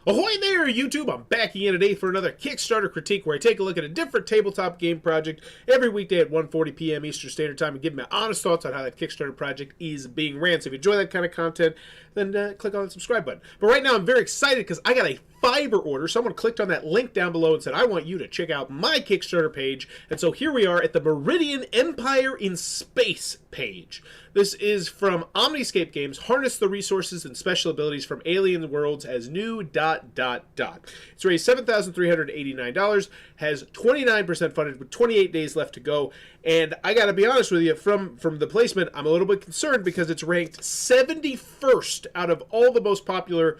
Ahoy there, YouTube! I'm back again today for another Kickstarter critique where I take a look at a different tabletop game project every weekday at 1:40 p.m. Eastern Standard Time and give my honest thoughts on how that Kickstarter project is being ran. So if you enjoy that kind of content, then click on the subscribe button. But right now I'm very excited because I got a fiber order. Someone clicked on that link down below and said, I want you to check out my Kickstarter page. And so here we are at the Meridian Empire in Space page. This is from Omniscape Games. Harness the resources and special abilities from alien worlds as new ... It's raised $7,389, has 29% funded with 28 days left to go. And I got to be honest with you, from the placement, I'm a little bit concerned because it's ranked 71st out of all the most popular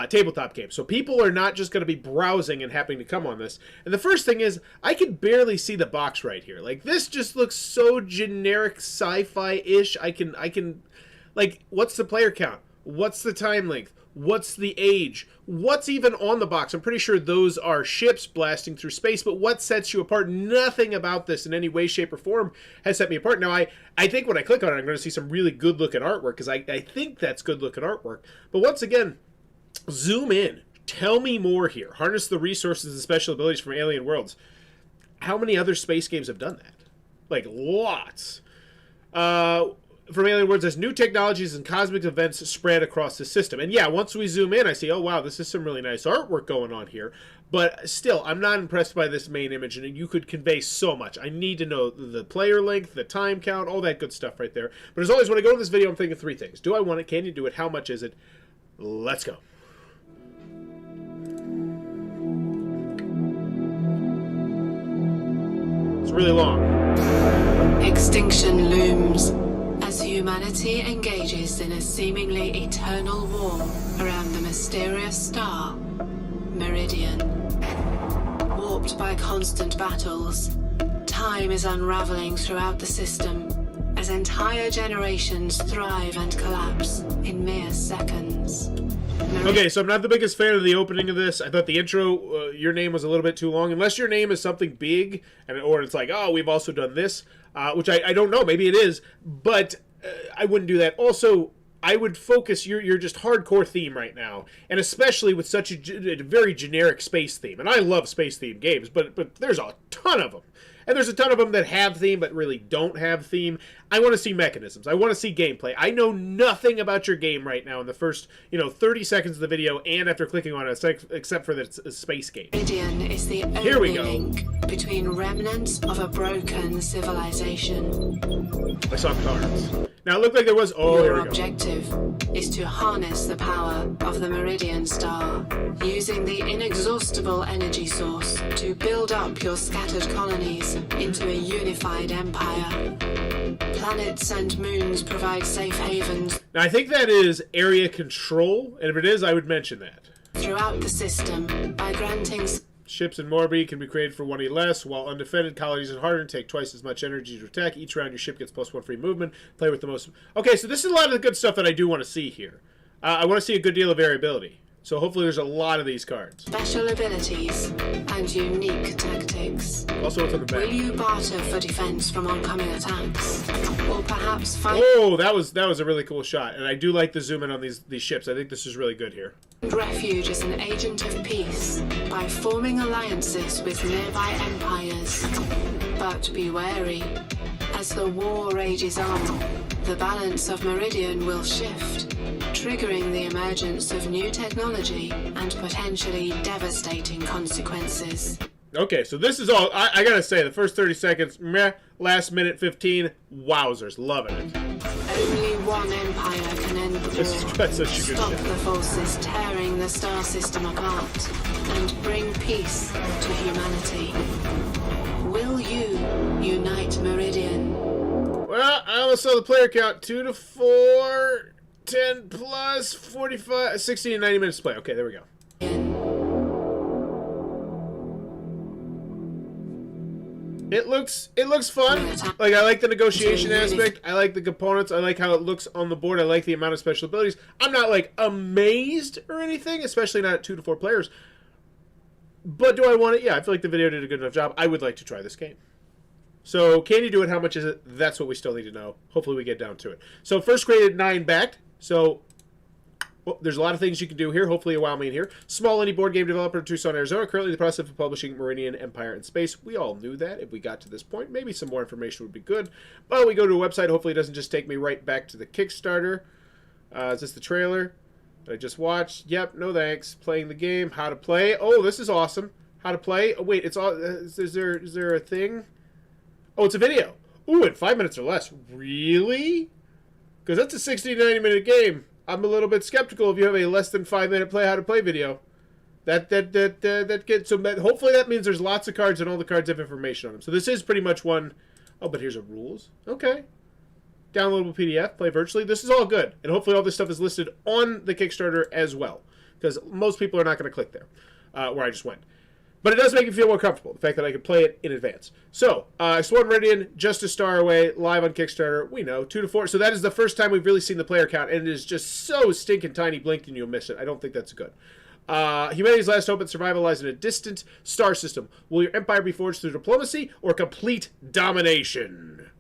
tabletop games. So people are not just going to be browsing and happening to come on this. And the first thing is, I can barely see the box right here. Like, this just looks so generic sci-fi-ish. I can, like, what's the player count? What's the time length? What's the age? What's even on the box? I'm pretty sure those are ships blasting through space, but what sets you apart? Nothing about this in any way, shape, or form has set me apart. Now, I think when I click on it, I'm going to see some really good-looking artwork, because I think that's good-looking artwork. But once again, zoom in. Tell me more here. Harness the resources and special abilities from alien worlds. How many other space games have done that? Like, lots. From alien worlds as new technologies and cosmic events spread across the system. And yeah, once we zoom in, I see, oh wow, this is some really nice artwork going on here. But still, I'm not impressed by this main image, and you could convey so much. I need to know the player length, the time count, all that good stuff right there. But as always, when I go to this video, I'm thinking three things. Do I want it? Can you do it? How much is it? Let's go. It's really long. Extinction looms as humanity engages in a seemingly eternal war around the mysterious star, Meridian. Warped by constant battles, time is unraveling throughout the system as entire generations thrive and collapse in mere seconds. Okay, so I'm not the biggest fan of the opening of this. I thought the intro, your name was a little bit too long. Unless your name is something big, or it's like, oh, we've also done this, which I don't know. Maybe it is, but I wouldn't do that. Also, I would focus your just hardcore theme right now, and especially with such a very generic space theme. And I love space-themed games, but there's a ton of them. And there's a ton of them that have theme but really don't have theme. I want to see mechanisms. I want to see gameplay. I know nothing about your game right now in the first, 30 seconds of the video and after clicking on it, except for that it's a space game. Meridian is the only link between remnants of a broken civilization. I saw cards. Now, it looked like there was... Oh, there we go. Your objective is to harness the power of the Meridian star, using the inexhaustible energy source to build up your scattered colonies into a unified empire. Planets and moons provide safe havens. Now, I think that is area control, and if it is, I would mention that. Throughout the system, by granting... Ships in Morbi can be created for 1 less, while undefended colonies in Harden take twice as much energy to attack. Each round, your ship gets +1 free movement. Play with the most... Okay, so this is a lot of the good stuff that I do want to see here. I want to see a good deal of variability. So hopefully there's a lot of these cards. Special abilities and unique tactics. Also, what's on the back? Will you barter for defense from oncoming attacks? Or perhaps fight... Oh, that was a really cool shot. And I do like the zoom in on these ships. I think this is really good here. Refuge as an agent of peace by forming alliances with nearby empires. But be wary. As the war rages on, the balance of Meridian will shift, triggering the emergence of new technology and potentially devastating consequences. Okay, so this is all... I gotta say, the first 30 seconds, meh. Last minute 15, wowzers. Loving it. Only one empire can end the war, That's such a good stop shot. the forces tearing the star system apart, and bring peace to humanity. Will you unite Meridian? Well, I almost saw the player count. 2 to 4, 10 plus, 45, 60 and 90 minutes to play. Okay, there we go. It looks fun. Like, I like the negotiation aspect. I like the components. I like how it looks on the board. I like the amount of special abilities. I'm not, like, amazed or anything, especially not at 2 to 4 players. But do I want it? Yeah, I feel like the video did a good enough job. I would like to try this game. So, can you do it? How much is it? That's what we still need to know. Hopefully we get down to it. So, first created 9 backed. So, Well, there's a lot of things you can do here. Hopefully, you'll wow me in here. Small indie board game developer in Tucson, Arizona. Currently in the process of publishing Meridian, Empire, and Space. We all knew that. If we got to this point, maybe some more information would be good. But we go to a website. Hopefully, it doesn't just take me right back to the Kickstarter. Is this the trailer that I just watched? Yep. No thanks. Playing the game. How to play. Oh, this is awesome. How to play. Oh, wait. It's all. Is there a thing? Oh, it's a video. Ooh, in 5 minutes or less. Really? Because that's a 60 to 90 minute game. I'm a little bit skeptical if you have a less than 5 minute play how to play video. That gets so. Hopefully that means there's lots of cards and all the cards have information on them. So this is pretty much one. Oh, but here's a rules. Okay. Downloadable PDF. Play virtually. This is all good, and hopefully all this stuff is listed on the Kickstarter as well, because most people are not going to click there, where I just went. But it does make me feel more comfortable, the fact that I can play it in advance. So, Explored Meridian, just a star away, live on Kickstarter. We know, 2 to 4. So that is the first time we've really seen the player count, and it is just so stinking tiny, blink and you'll miss it. I don't think that's good. Humanity's last hope and survival lies in a distant star system. Will your empire be forged through diplomacy or complete domination?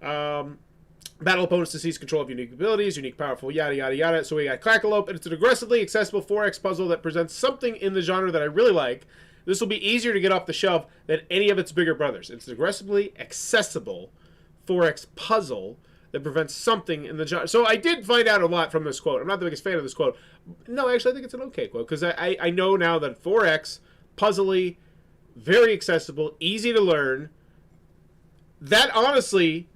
Battle opponents to seize control of unique abilities, unique, powerful, yada, yada, yada. So we got Clackalope, and it's an aggressively accessible 4X puzzle that presents something in the genre that I really like. This will be easier to get off the shelf than any of its bigger brothers. It's an aggressively accessible 4X puzzle that prevents something in the genre. So I did find out a lot from this quote. I'm not the biggest fan of this quote. No, actually, I think it's an okay quote, because I know now that 4X, puzzly, very accessible, easy to learn. That honestly,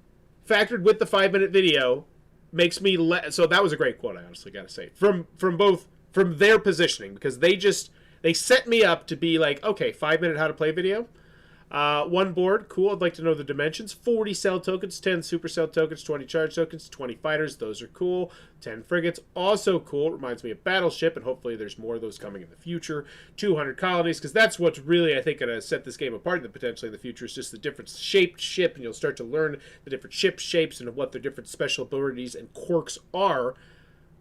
factored with the 5 minute video, makes me so that was a great quote, I honestly gotta say. From their positioning, because they set me up to be like, okay, 5 minute how to play video. One board, cool. I'd like to know the dimensions. 40 cell tokens, 10 super cell tokens, 20 charge tokens, 20 fighters. Those are cool. 10 frigates, also cool. Reminds me of Battleship, and hopefully there's more of those coming in the future. 200 colonies, because that's what's really, I think, going to set this game apart potentially in the future, is just the different shaped ship, and you'll start to learn the different ship shapes and what their different special abilities and quirks are.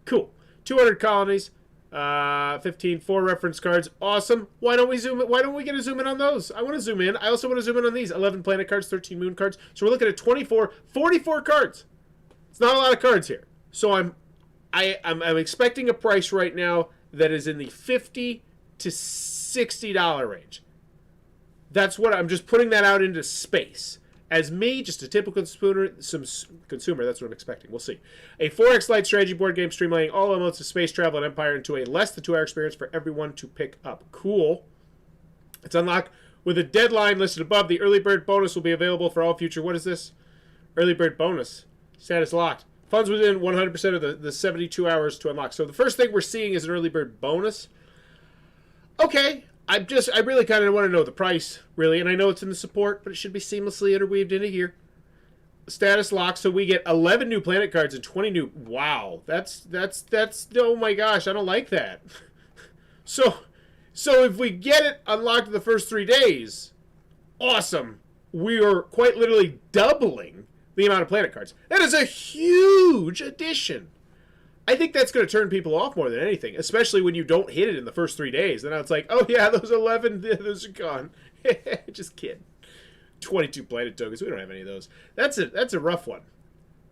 Cool. 200 colonies. 15 4 reference cards. Awesome. Why don't we zoom in? Why don't we get a zoom in on those? I want to zoom in. I also want to zoom in on these 11 planet cards, 13 moon cards. So we're looking at 44 cards. It's not a lot of cards here. So I'm expecting a price right now that is in the $50 to $60 range. That's what I'm just putting that out into space. As me, just a typical consumer, that's what I'm expecting. We'll see. A 4X light strategy board game streamlining all elements of space travel and Empire into a less than 2 hour experience for everyone to pick up. Cool. It's unlocked with a deadline listed above. The early bird bonus will be available for all future. What is this? Early bird bonus. Status locked. Funds within 100% of the 72 hours to unlock. So the first thing we're seeing is an early bird bonus. Okay. I really kind of want to know the price, really, and I know it's in the support, but it should be seamlessly interweaved into here. Status lock, so we get 11 new planet cards and 20 new. Wow, that's. Oh my gosh, I don't like that. So if we get it unlocked in the first 3 days, awesome. We are quite literally doubling the amount of planet cards. That is a huge addition. I think that's going to turn people off more than anything, especially when you don't hit it in the first 3 days. Then it's like, oh yeah, those 11, those are gone. Just kidding. 22 planet tokens. We don't have any of those. That's a rough one,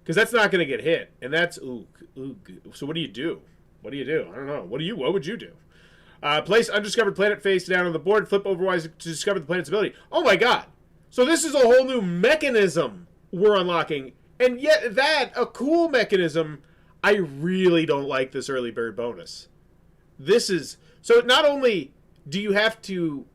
because that's not going to get hit, and that's ooh. So what do you do? What do you do? I don't know. What would you do? Place undiscovered planet face down on the board. Flip overwise to discover the planet's ability. Oh my god! So this is a whole new mechanism we're unlocking, and yet a cool mechanism. I really don't like this early bird bonus. This is so. Not only do you have to,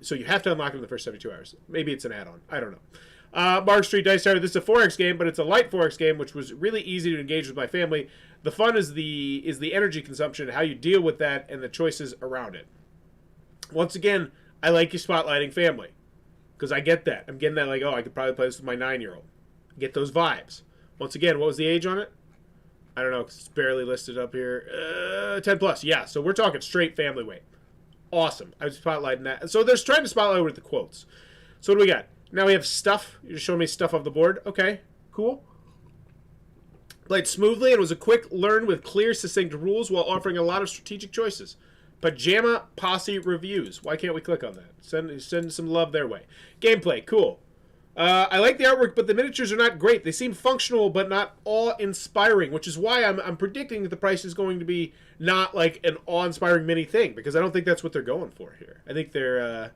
so you have to unlock it in the first 72 hours. Maybe it's an add-on. I don't know. Mark Street Dice Starter. This is a 4X game, but it's a light 4X game, which was really easy to engage with my family. The fun is the energy consumption, how you deal with that, and the choices around it. Once again, I like you spotlighting family, because I get that. I'm getting that like, oh, I could probably play this with my 9-year-old. Get those vibes. Once again, what was the age on it? I don't know, 'cause it's barely listed up here. 10 plus, yeah. So we're talking straight family weight. Awesome. I was spotlighting that. So there's trying to spotlight with the quotes. So what do we got? Now we have stuff. You're showing me stuff off the board. Okay, cool. Played smoothly and was a quick learn with clear, succinct rules while offering a lot of strategic choices. Pajama Posse reviews. Why can't we click on that? Send some love their way. Gameplay, cool. I like the artwork, but the miniatures are not great. They seem functional, but not awe-inspiring, which is why I'm predicting that the price is going to be not like an awe-inspiring mini thing, because I don't think that's what they're going for here. I think they're,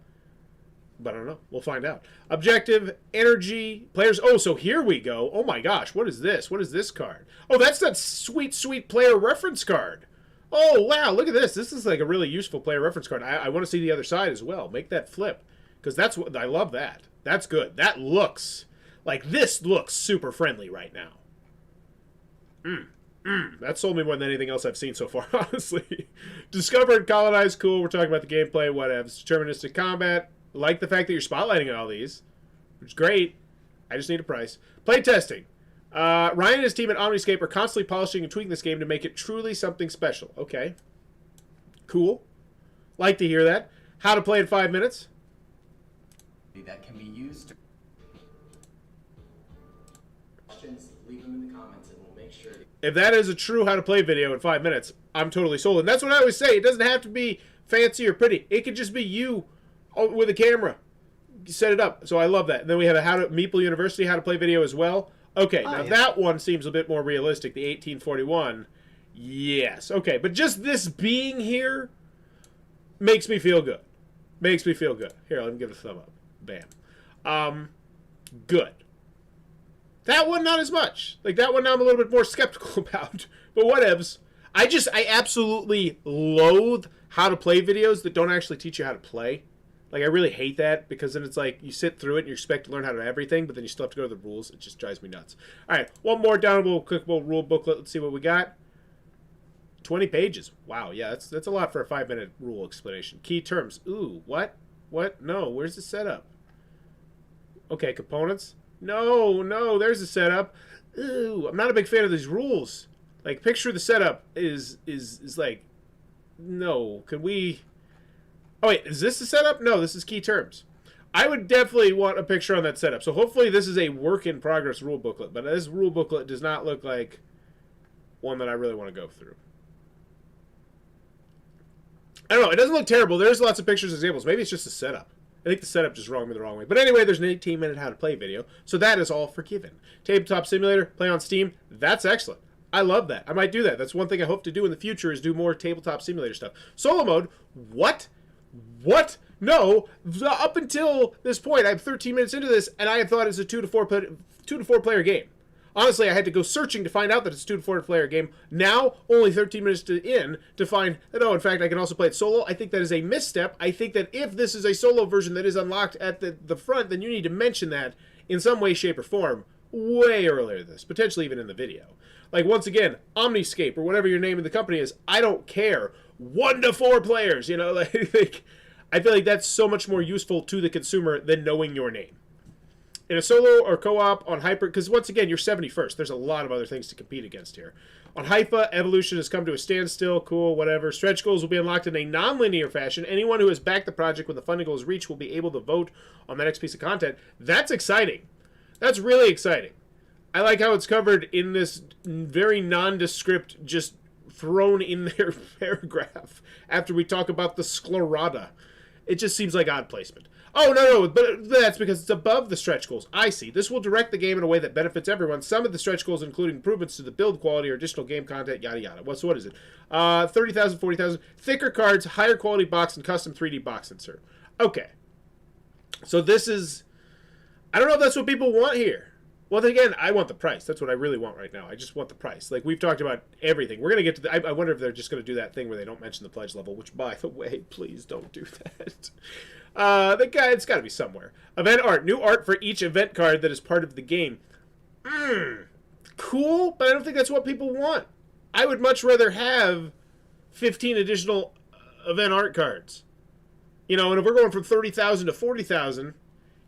but I don't know. We'll find out. Objective, energy, players. Oh, so here we go. Oh my gosh, what is this? What is this card? Oh, that's that sweet, sweet player reference card. Oh, wow, look at this. This is like a really useful player reference card. I want to see the other side as well. Make that flip, because that's what I love that. That's good. That looks like this looks super friendly right now. That sold me more than anything else I've seen so far, honestly. Discover and colonize, cool. We're talking about the gameplay, whatever. Deterministic combat. Like the fact that you're spotlighting all these, which is great. I just need a price. Play testing. Ryan and his team at Omniscape are constantly polishing and tweaking this game to make it truly something special. Okay. Cool. Like to hear that. How to play in 5 minutes. That can be used to questions, leave them in the comments and we'll make sure if that is a true how to play video in 5 minutes, I'm totally sold. And that's what I always say. It doesn't have to be fancy or pretty. It could just be you with a camera. Set it up. So I love that. And then we have a Meeple University how to play video as well. Okay, now that one seems a bit more realistic. The 1841. Yes. Okay, but just this being here makes me feel good. Makes me feel good. Here, let me give it a thumb up. Bam. Good. That one, not as much. Like, that one now I'm a little bit more skeptical about. But whatevs. I absolutely loathe how to play videos that don't actually teach you how to play. Like, I really hate that, because then it's like, you sit through it and you expect to learn how to do everything, but then you still have to go to the rules. It just drives me nuts. Alright, one more downloadable, clickable rule booklet. Let's see what we got. 20 pages. Wow, yeah, that's a lot for a 5-minute rule explanation. Key terms. Ooh, what? What? No, where's the setup? Okay, components. No, there's the setup. Ooh, I'm not a big fan of these rules. Like, picture the setup is like, no, can we... Oh, wait, is this the setup? No, this is key terms. I would definitely want a picture on that setup. So hopefully this is a work-in-progress rule booklet. But this rule booklet does not look like one that I really want to go through. I don't know. It doesn't look terrible. There's lots of pictures and examples. Maybe it's just a setup. I think the setup just wrong me the wrong way. But anyway, there's an 18-minute how to play video. So that is all forgiven. Tabletop Simulator, play on Steam. That's excellent. I love that. I might do that. That's one thing I hope to do in the future, is do more Tabletop Simulator stuff. Solo mode, what? What? No. Up until this point, I'm 13 minutes into this, and I had thought it's a 2 to 4 player game. Honestly, I had to go searching to find out that it's a 2 to 4 player game. Now, only 13 minutes in to find that, oh, in fact, I can also play it solo. I think that is a misstep. I think that if this is a solo version that is unlocked at the front, then you need to mention that in some way, shape, or form way earlier than this, potentially even in the video. Like, once again, Omniscape, or whatever your name of the company is, I don't care. 1 to 4 players, you know? Like, I feel like that's so much more useful to the consumer than knowing your name. In a solo or co-op on Hyper, because once again, you're 71st. There's a lot of other things to compete against here. On Hypa, evolution has come to a standstill. Cool, whatever. Stretch goals will be unlocked in a non-linear fashion. Anyone who has backed the project when the funding goal is reached will be able to vote on the next piece of content. That's exciting. That's really exciting. I like how it's covered in this very nondescript, just thrown in there paragraph after we talk about the sclerata. It just seems like odd placement. Oh, no, but that's because it's above the stretch goals. I see. This will direct the game in a way that benefits everyone. Some of the stretch goals, including improvements to the build quality or additional game content, yada, yada. So what is it? 30,000, 40,000. Thicker cards, higher quality box, and custom 3D box insert. Okay. So this is... I don't know if that's what people want here. Well, then again, I want the price. That's what I really want right now. I just want the price. Like, we've talked about everything. We're going to get to the... I wonder if they're just going to do that thing where they don't mention the pledge level, which, by the way, please don't do that. It's got to be somewhere. Event art. New art for each event card that is part of the game. Cool, but I don't think that's what people want. I would much rather have 15 additional event art cards. You know, and if we're going from 30,000 to 40,000...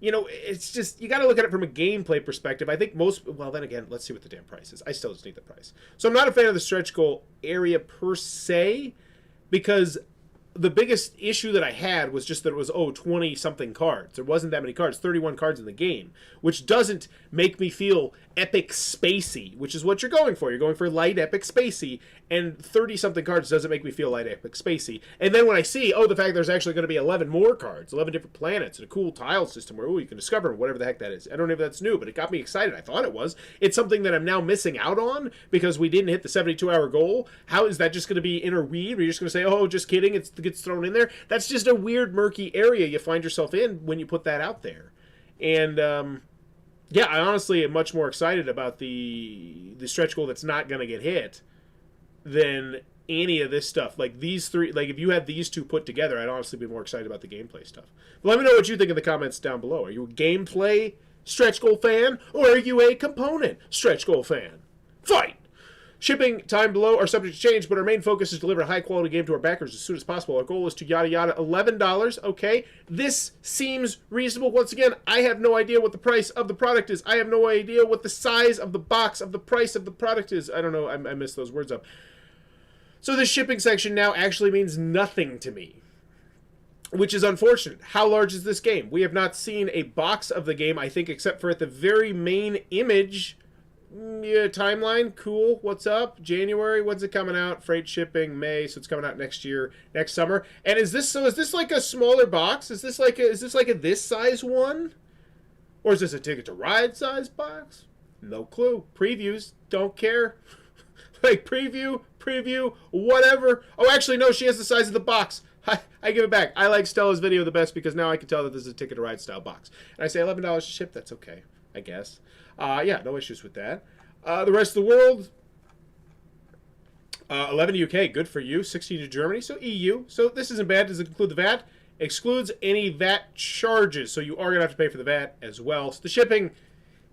You know, it's just, you got to look at it from a gameplay perspective. I think most, well, then again, let's see what the damn price is. I still just need the price. So I'm not a fan of the stretch goal area per se, because the biggest issue that I had was just that it was 20 something cards. There wasn't that many cards, 31 cards in the game, which doesn't make me feel epic spacey, which is what you're going for. You're going for light epic spacey, and 30 something cards doesn't make me feel light epic spacey. And then when I see the fact there's actually going to be 11 more cards, 11 different planets, and a cool tile system where you can discover whatever the heck that is. I don't know if that's new, but it got me excited. I thought it was. It's something that I'm now missing out on because we didn't hit the 72-hour goal. How is that just going to be interweaved? Are you just going to say, oh, just kidding, it gets thrown in there? That's just a weird, murky area you find yourself in when you put that out there. And yeah, I honestly am much more excited about the stretch goal that's not going to get hit than any of this stuff. Like these three, like if you had these two put together, I'd honestly be more excited about the gameplay stuff. But let me know what you think in the comments down below. Are you a gameplay stretch goal fan, or are you a component stretch goal fan? Fight! Shipping time below are subject to change, but our main focus is to deliver a high-quality game to our backers as soon as possible. Our goal is to yada yada $11. Okay, this seems reasonable. Once again, I have no idea what the price of the product is. I have no idea what the size of the box of the price of the product is. I don't know. I missed those words up. So this shipping section now actually means nothing to me, which is unfortunate. How large is this game? We have not seen a box of the game, I think, except for at the very main image. Yeah, timeline, cool. What's up? January, when's it coming out? Freight shipping, May, so it's coming out next year, next summer. And is this like a smaller box? Is this like a this size one? Or is this a Ticket to Ride size box? No clue. Previews, don't care. Like preview, whatever. Oh, actually, no, she has the size of the box. I give it back. I like Stella's video the best because now I can tell that this is a Ticket to Ride style box. And I say $11 to ship, that's okay, I guess. Yeah, no issues with that. The rest of the world, 11 UK, good for you. 16 to Germany, so EU. So this isn't bad. Does it include the VAT? Excludes any VAT charges, so you are going to have to pay for the VAT as well. So the shipping,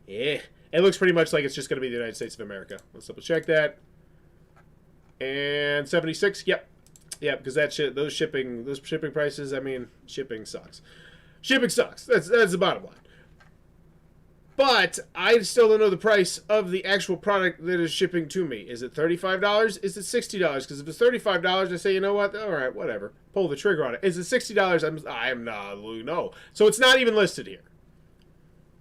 it looks pretty much like it's just going to be the United States of America. Let's double check that. And 76, yep. Yeah, because those shipping prices, I mean, shipping sucks. Shipping sucks. That's the bottom line. But I still don't know the price of the actual product that is shipping to me. Is it $35? Is it $60? Because if it's $35, I say, you know what? All right, whatever. Pull the trigger on it. Is it $60? I'm not, no. So it's not even listed here.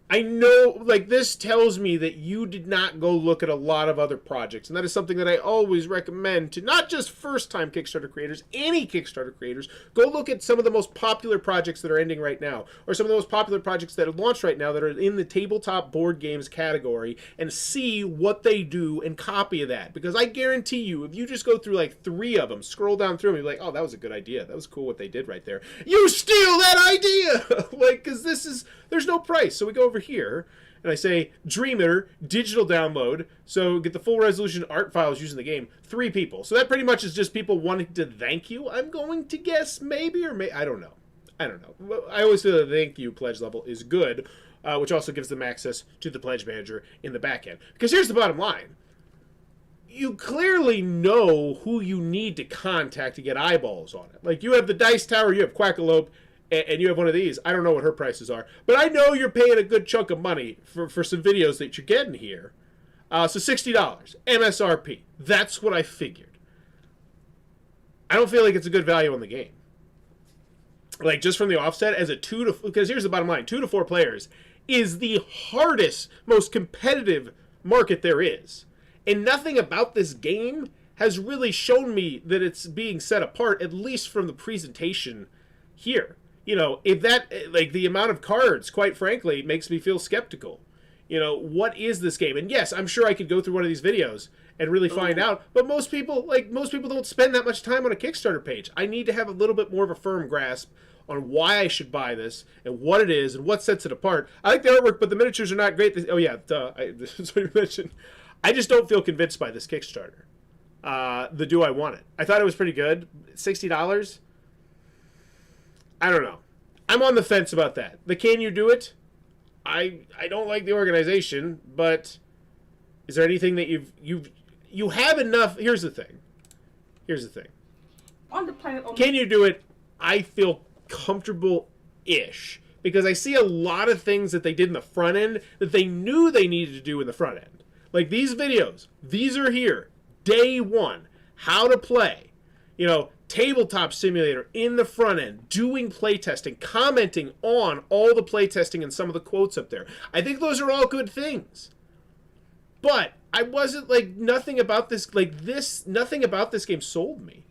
I know, like, this tells me that you did not go look at a lot of other projects, and that is something that I always recommend to not just first-time Kickstarter creators, any Kickstarter creators. Go look at some of the most popular projects that are ending right now, or some of the most popular projects that have launched right now that are in the tabletop board games category, and see what they do and copy that. Because I guarantee you, if you just go through like 3 of them, scroll down through them, you're like, oh, that was a good idea. That was cool what they did right there. You steal that idea! Like, because there's no price. So we go over here and I say Dreamer digital download, so get the full resolution art files using the game. 3 people, so that pretty much is just people wanting to thank you. I'm going to guess maybe, or I don't know. I always feel the thank you pledge level is good, which also gives them access to the pledge manager in the back end. Because here's the bottom line: you clearly know who you need to contact to get eyeballs on it. Like, you have the Dice Tower, you have Quackalope, and you have one of these. I don't know what her prices are, but I know you're paying a good chunk of money for some videos that you're getting here. So $60 MSRP. That's what I figured. I don't feel like it's a good value on the game. Like, just from the offset, as a because here's the bottom line: 2 to 4 players is the hardest, most competitive market there is, and nothing about this game has really shown me that it's being set apart, at least from the presentation here. You know, if that, like, the amount of cards, quite frankly, makes me feel skeptical. You know, what is this game? And yes, I'm sure I could go through one of these videos and really find out, but most people don't spend that much time on a Kickstarter page. I need to have a little bit more of a firm grasp on why I should buy this and what it is and what sets it apart. I like the artwork, but the miniatures are not great. Oh yeah, this is what you mentioned. I just don't feel convinced by this Kickstarter. Do I want it? I thought it was pretty good. $60? I don't know. I'm on the fence about that. The can you do it? I don't like the organization, but is there anything that you have enough? Here's the thing. On the planet. Can you do it? I feel comfortable-ish, because I see a lot of things that they did in the front end that they knew they needed to do in the front end. Like these videos. These are here. Day 1. How to play. You know, tabletop simulator in the front end, doing playtesting, commenting on all the playtesting and some of the quotes up there. I think those are all good things. But I wasn't like, nothing about this game sold me.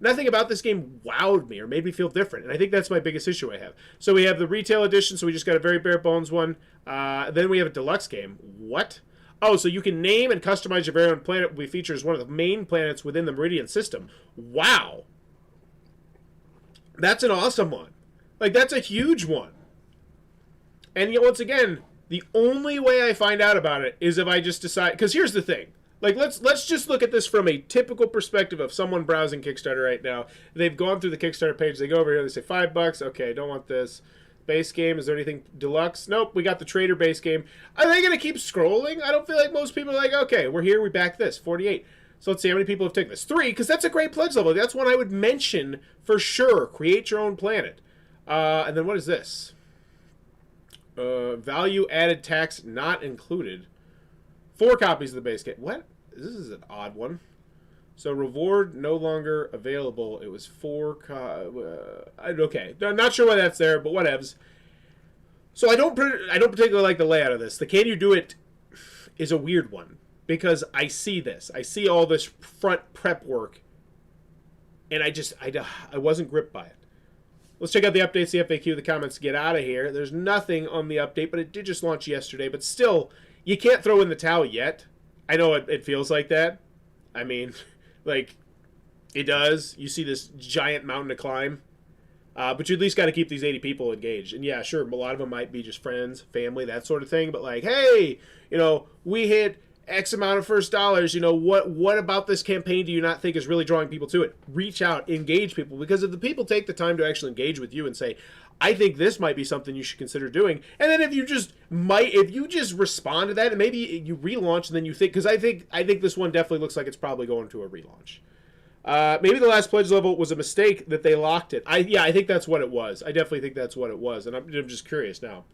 Nothing about this game wowed me or made me feel different. And I think that's my biggest issue I have. So we have the retail edition, so we just got a very bare bones one. Then we have a deluxe game. What? Oh, so you can name and customize your very own planet, which features one of the main planets within the Meridian system. Wow. That's an awesome one. Like, that's a huge one. And yet, once again, the only way I find out about it is if I just decide... Because here's the thing. Like, let's just look at this from a typical perspective of someone browsing Kickstarter right now. They've gone through the Kickstarter page. They go over here. They say, $5. Okay, don't want this. Base game. Is there anything deluxe? Nope, we got the trader base game. Are they going to keep scrolling? I don't feel like most people are like, okay, we're here. We back this. 48. So let's see how many people have taken this. 3, because that's a great pledge level. That's one I would mention for sure. Create your own planet. And then what is this? Value added tax not included. 4 copies of the base game. What? This is an odd one. So reward no longer available. It was 4. Okay, not sure why that's there, but whatevs. So I don't particularly like the layout of this. The can you do it is a weird one because I see this. I see all this front prep work, and I wasn't gripped by it. Let's check out the updates, the FAQ, the comments, get out of here. There's nothing on the update, but it did just launch yesterday. But still, you can't throw in the towel yet. I know it feels like that. I mean, like, it does. You see this giant mountain to climb. But you at least got to keep these 80 people engaged. And yeah, sure, a lot of them might be just friends, family, that sort of thing. But like, hey, we hit X amount of first dollars. What about this campaign do you not think is really drawing people to it? Reach out, engage people. Because if the people take the time to actually engage with you and say, I think this might be something you should consider doing. And then if you just respond to that and maybe you relaunch and then you think, because I think this one definitely looks like it's probably going to a relaunch. Maybe the last pledge level was a mistake that they locked it. I think that's what it was. I definitely think that's what it was. And I'm just curious now.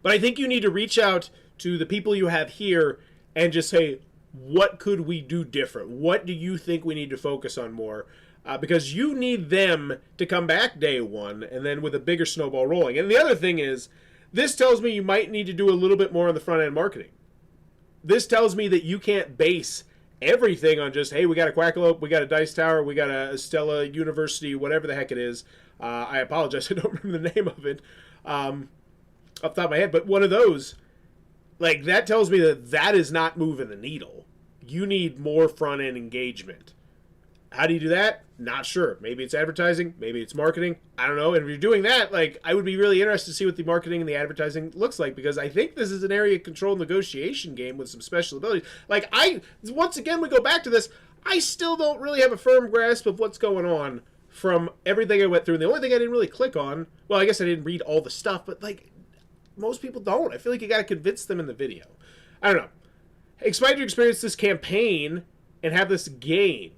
But I think you need to reach out to the people you have here and just say, what could we do different? What do you think we need to focus on more? Because you need them to come back day one and then with a bigger snowball rolling. And the other thing is, this tells me you might need to do a little bit more on the front end marketing. This tells me that you can't base everything on just, hey, we got a Quackalope, we got a Dice Tower, we got a Stella University, whatever the heck it is. I apologize, I don't remember the name of it off the top of my head, but one of those, like, that tells me that is not moving the needle. You need more front end engagement. How do you do that? Not sure. Maybe it's advertising. Maybe it's marketing. I don't know. And if you're doing that, like, I would be really interested to see what the marketing and the advertising looks like, because I think this is an area control negotiation game with some special abilities. Like, once again, we go back to this. I still don't really have a firm grasp of what's going on from everything I went through. And the only thing I didn't really click on, well, I guess I didn't read all the stuff, but like, most people don't. I feel like you got to convince them in the video. I don't know. Excited to experience this campaign and have this game.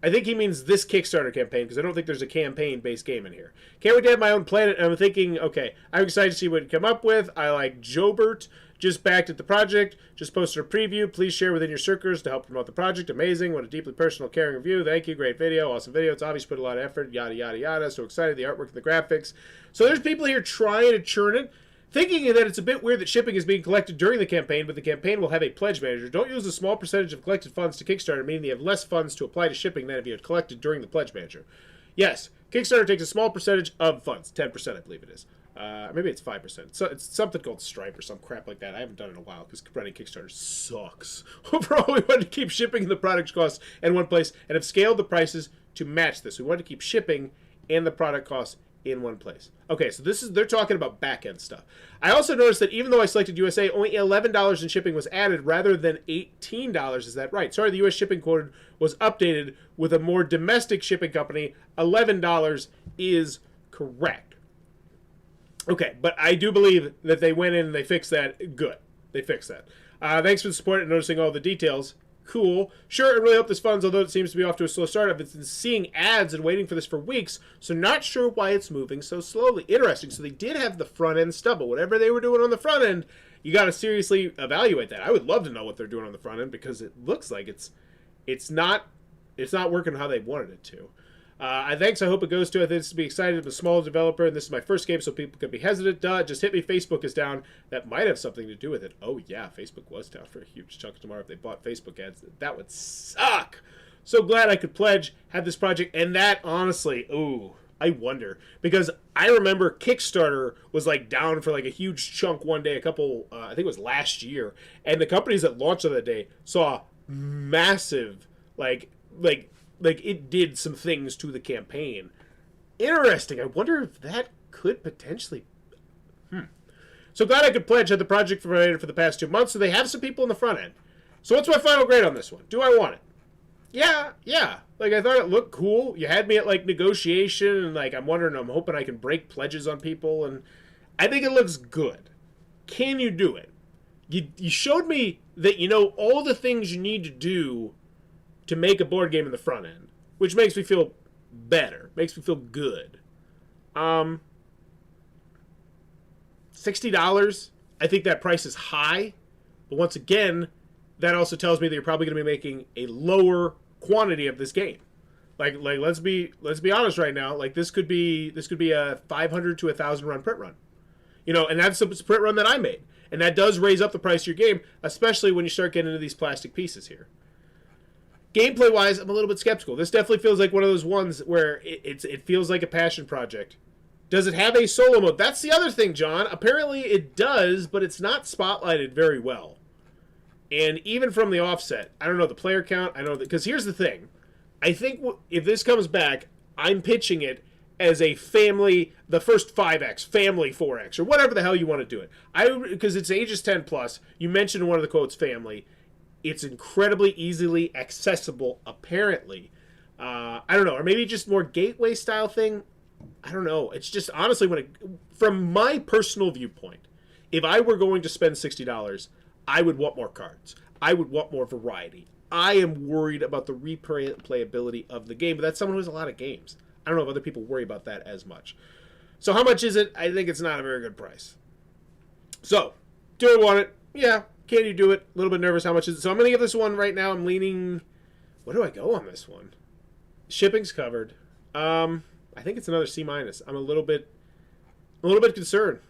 I think he means this Kickstarter campaign, because I don't think there's a campaign-based game in here. Can't wait to have my own planet, and I'm thinking, okay, I'm excited to see what you come up with. I like Jobert, just backed at the project, just posted a preview. Please share within your circles to help promote the project. Amazing. What a deeply personal, caring review. Thank you. Great video. Awesome video. It's obvious put a lot of effort, yada, yada, yada. So excited. The artwork and the graphics. So there's people here trying to churn it, thinking that it's a bit weird that shipping is being collected during the campaign, but the campaign will have a pledge manager. Don't use a small percentage of collected funds to Kickstarter, meaning you have less funds to apply to shipping than if you had collected during the pledge manager. Yes, Kickstarter takes a small percentage of funds. 10%, I believe it is. Maybe it's 5%. So it's something called Stripe or some crap like that. I haven't done it in a while because running Kickstarter sucks. Overall, we wanted to keep shipping and the product costs in one place and have scaled the prices to match this. We wanted to keep shipping and the product costs in one place. Okay, so they're talking about back-end stuff. I also noticed that even though I selected USA, only $11 in shipping was added rather than $18. Is that right? Sorry, the US shipping code was updated with a more domestic shipping company. $11 is correct. Okay, but I do believe that they went in and they fixed that. Good. They fixed that. Thanks for the support and noticing all the details. Cool. Sure, I really hope this funds, although it seems to be off to a slow start. I've been seeing ads and waiting for this for weeks, so not sure why it's moving so slowly. Interesting. So they did have the front end stuff, but whatever they were doing on the front end, you got to seriously evaluate that. I would love to know what they're doing on the front end, because it looks like it's not working how they wanted it to. Thanks. I hope it goes to. I think this will be excited. I'm a small developer, and this is my first game, so people could be hesitant. Duh, just hit me. Facebook is down. That might have something to do with it. Oh, yeah, Facebook was down for a huge chunk tomorrow if they bought Facebook ads. That would suck. So glad I could pledge, have this project, and that, honestly, ooh, I wonder. Because I remember Kickstarter was, like, down for, like, a huge chunk one day, I think it was last year, and the companies that launched on that day saw massive, like it did some things to the campaign. Interesting. I wonder if that could potentially... So glad I could pledge, had the project for the past 2 months, so they have some people in the front end. So what's my final grade on this one? Do I want it? Yeah. Like, I thought it looked cool. You had me at, like, negotiation, and, like, I'm hoping I can break pledges on people, and I think it looks good. Can you do it? You showed me that you know all the things you need to do to make a board game in the front end, which makes me feel better, makes me feel good. $60, I think that price is high, but once again, that also tells me that you're probably going to be making a lower quantity of this game. Like let's be honest right now. Like this could be a 500 to 1,000 run print run, you know, and that's the print run that I made, and that does raise up the price of your game, especially when you start getting into these plastic pieces here. Gameplay wise, I'm a little bit skeptical. This definitely feels like one of those ones where it feels like a passion project. Does it have a solo mode? That's the other thing, John. Apparently it does, but it's not spotlighted very well. And even from the offset, I don't know the player count. I know that because here's the thing. I think if this comes back, I'm pitching it as a family, the first 5X, family 4X, or whatever the hell you want to do it. Because it's ages 10 plus. You mentioned in one of the quotes family. It's incredibly easily accessible, apparently. I don't know. Or maybe just more gateway style thing. I don't know. It's just, honestly, from my personal viewpoint, if I were going to spend $60, I would want more cards. I would want more variety. I am worried about the replayability of the game, but that's someone who has a lot of games. I don't know if other people worry about that as much. So how much is it? I think it's not a very good price. So, do I want it? Yeah. Can you do it? A little bit nervous. How much is it? So I'm going to give this one right now. I'm leaning... What do I go on this one? Shipping's covered. I think it's another C-. I'm a little bit concerned.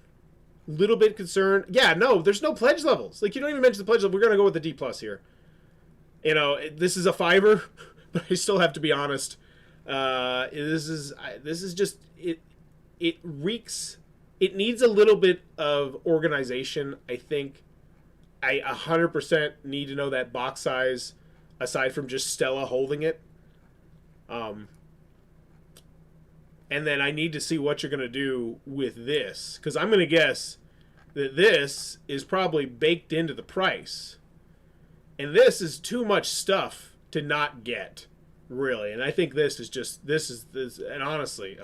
Yeah, no, there's no pledge levels. Like, you don't even mention the pledge level. We're going to go with the D+ here. You know, this is a 5er, but I still have to be honest. This is just... It reeks... It needs a little bit of organization, I think. I 100% need to know that box size, aside from just Stella holding it. And then I need to see what you're going to do with this. Because I'm going to guess that this is probably baked into the price. And this is too much stuff to not get, really. And I think this is, and honestly,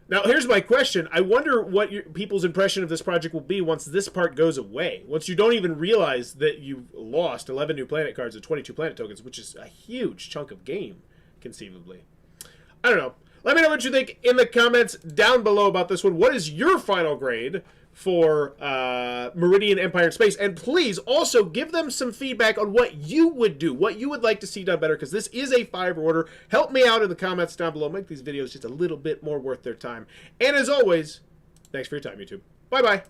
Now, here's my question. I wonder what people's impression of this project will be once this part goes away. Once you don't even realize that you've lost 11 new planet cards and 22 planet tokens, which is a huge chunk of game, conceivably. I don't know. Let me know what you think in the comments down below about this one. What is your final grade for Meridian Empire in Space? And please also give them some feedback on what you would do, what you would like to see done better, because this is a 5 order. Help me out in the comments down below. Make these videos just a little bit more worth their time. And as always, thanks for your time, YouTube. Bye-bye.